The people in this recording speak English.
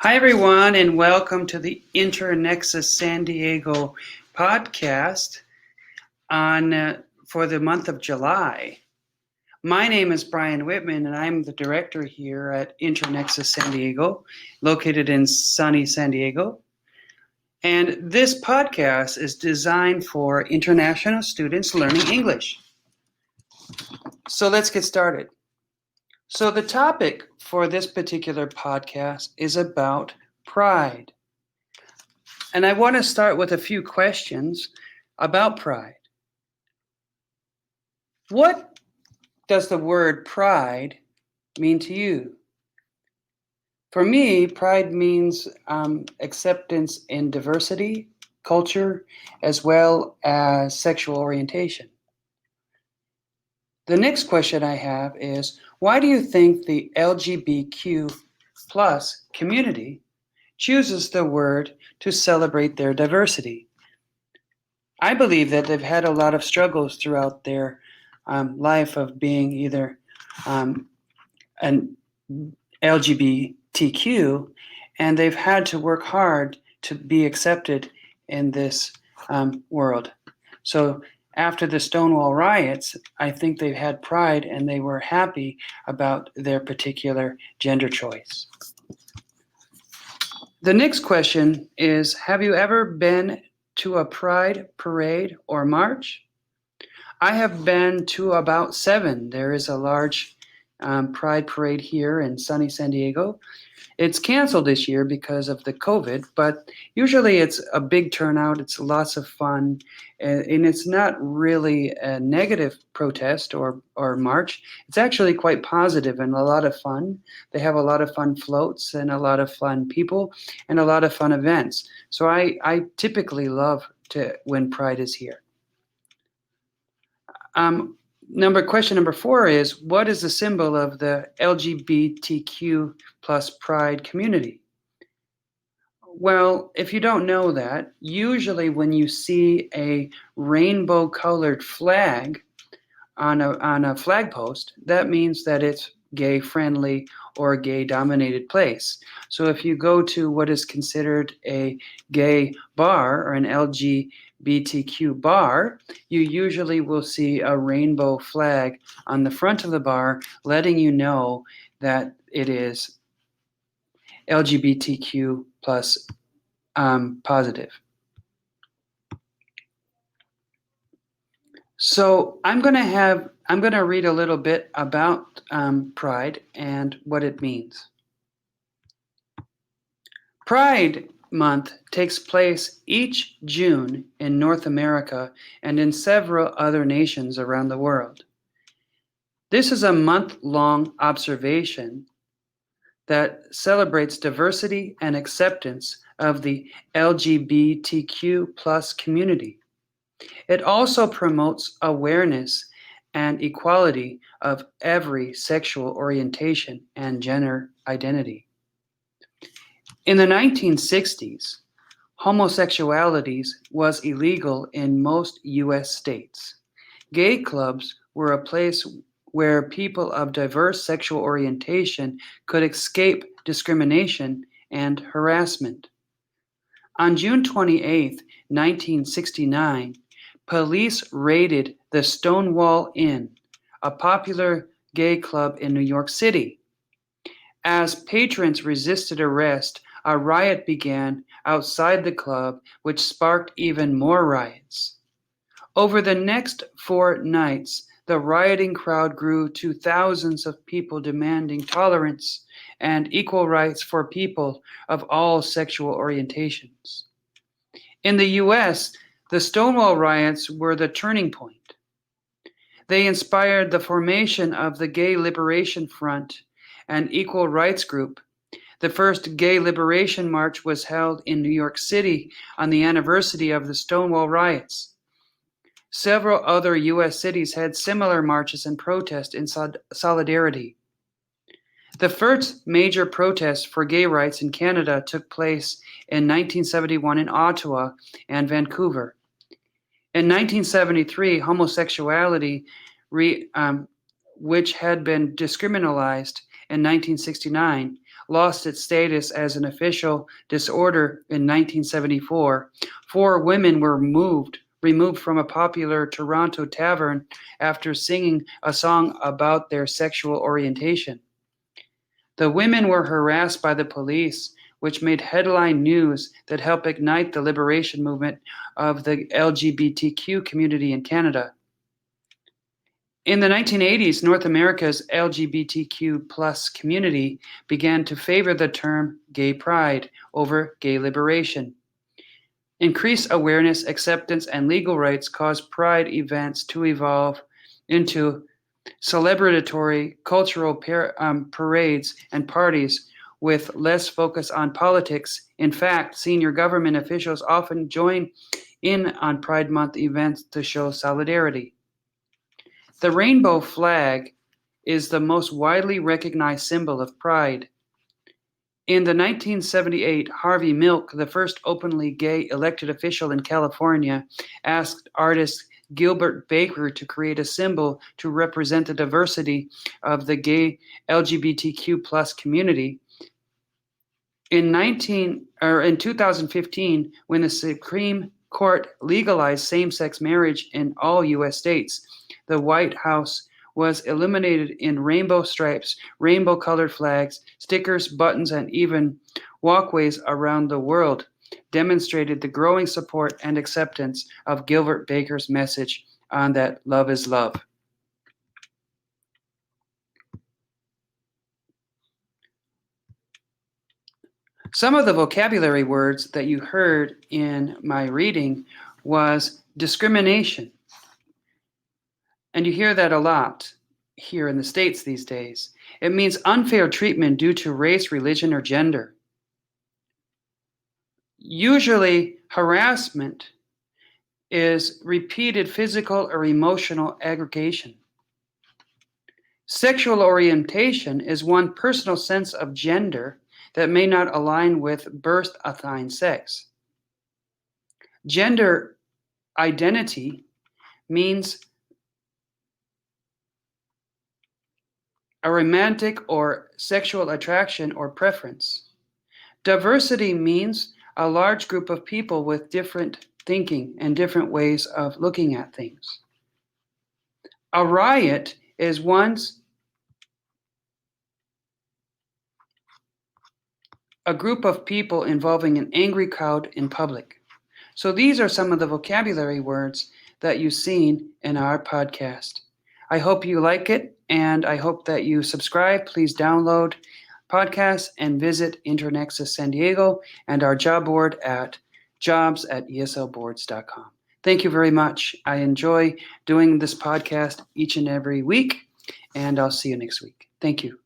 Hi, everyone, and welcome to the Internexus San Diego PodCast for the month of July. My name is Brian Whitman, and I'm the director here at Internexus San Diego, located in sunny San Diego. And this podcast is designed for international students learning English. So let's get started. So the topic for this particular podcast is about pride. And I want to start with a few questions about pride. What does the word pride mean to you? For me, pride means acceptance in diversity, culture, as well as sexual orientation. The next question I have is, why do you think the LGBTQ plus community chooses the word to celebrate their diversity? I believe that they've had a lot of struggles throughout their life of being either an LGBTQ, and they've had to work hard to be accepted in this world. So after the Stonewall riots, I think they've had pride and they were happy about their particular gender choice. The next question is, have you ever been to a pride parade or march? I have been to about 7. There is a large pride parade here in sunny San Diego. It's canceled this year because of the COVID, but usually it's a big turnout. It's lots of fun, and it's not really a negative protest or march. It's actually quite positive and a lot of fun. They have a lot of fun floats and a lot of fun people and a lot of fun events. So I typically love when Pride is here. Question number 4 is, what is the symbol of the LGBTQ plus pride community? Well, if you don't know that, usually when you see a rainbow colored flag on a flag post, that means that it's gay friendly or a gay dominated place. So if you go to what is considered a gay bar or an LGBTQ bar, you usually will see a rainbow flag on the front of the bar letting you know that it is LGBTQ plus positive. So I'm going to read a little bit about Pride and what it means. Pride Month takes place each June in North America and in several other nations around the world. This is a month-long observation that celebrates diversity and acceptance of the LGBTQ plus community. It also promotes awareness and equality of every sexual orientation and gender identity. In the 1960s, homosexuality was illegal in most U.S. states. Gay clubs were a place where people of diverse sexual orientation could escape discrimination and harassment. On June 28, 1969, police raided the Stonewall Inn, a popular gay club in New York City. As patrons resisted arrest, a riot began outside the club, which sparked even more riots. Over the next 4 nights, the rioting crowd grew to thousands of people demanding tolerance and equal rights for people of all sexual orientations. In the U.S., the Stonewall riots were the turning point. They inspired the formation of the Gay Liberation Front, an equal rights group. The first Gay Liberation March was held in New York City on the anniversary of the Stonewall riots. Several other U.S. cities had similar marches and protests in solidarity. The first major protest for gay rights in Canada took place in 1971 in Ottawa and Vancouver. In 1973, homosexuality, which had been decriminalized in 1969, lost its status as an official disorder in 1974, 4 women were removed from a popular Toronto tavern after singing a song about their sexual orientation. The women were harassed by the police, which made headline news that helped ignite the liberation movement of the LGBTQ community in Canada. In the 1980s, North America's LGBTQ plus community began to favor the term gay pride over gay liberation. Increased awareness, acceptance, and legal rights caused pride events to evolve into celebratory cultural parades and parties with less focus on politics. In fact, senior government officials often join in on Pride Month events to show solidarity. The rainbow flag is the most widely recognized symbol of pride. In the 1978 Harvey Milk, the first openly gay elected official in California, asked artist Gilbert Baker to create a symbol to represent the diversity of the gay LGBTQ plus community. In 2015, when the Supreme Court legalized same-sex marriage in all U.S. states, the White House was illuminated in rainbow stripes, rainbow-colored flags, stickers, buttons, and even walkways around the world, demonstrated the growing support and acceptance of Gilbert Baker's message on that love is love. Some of the vocabulary words that you heard in my reading was discrimination. And you hear that a lot here in the States these days. It means unfair treatment due to race, religion, or gender. Usually, harassment is repeated physical or emotional aggregation. Sexual orientation is one personal sense of gender that may not align with birth-assigned sex. Gender identity means a romantic or sexual attraction or preference. Diversity means a large group of people with different thinking and different ways of looking at things. A riot is a group of people involving an angry crowd in public. So these are some of the vocabulary words that you've seen in our podcast. I hope you like it, and I hope that you subscribe. Please download podcasts and visit Internexus San Diego and our job board at jobs@eslboards.com. Thank you very much. I enjoy doing this podcast each and every week, and I'll see you next week. Thank you.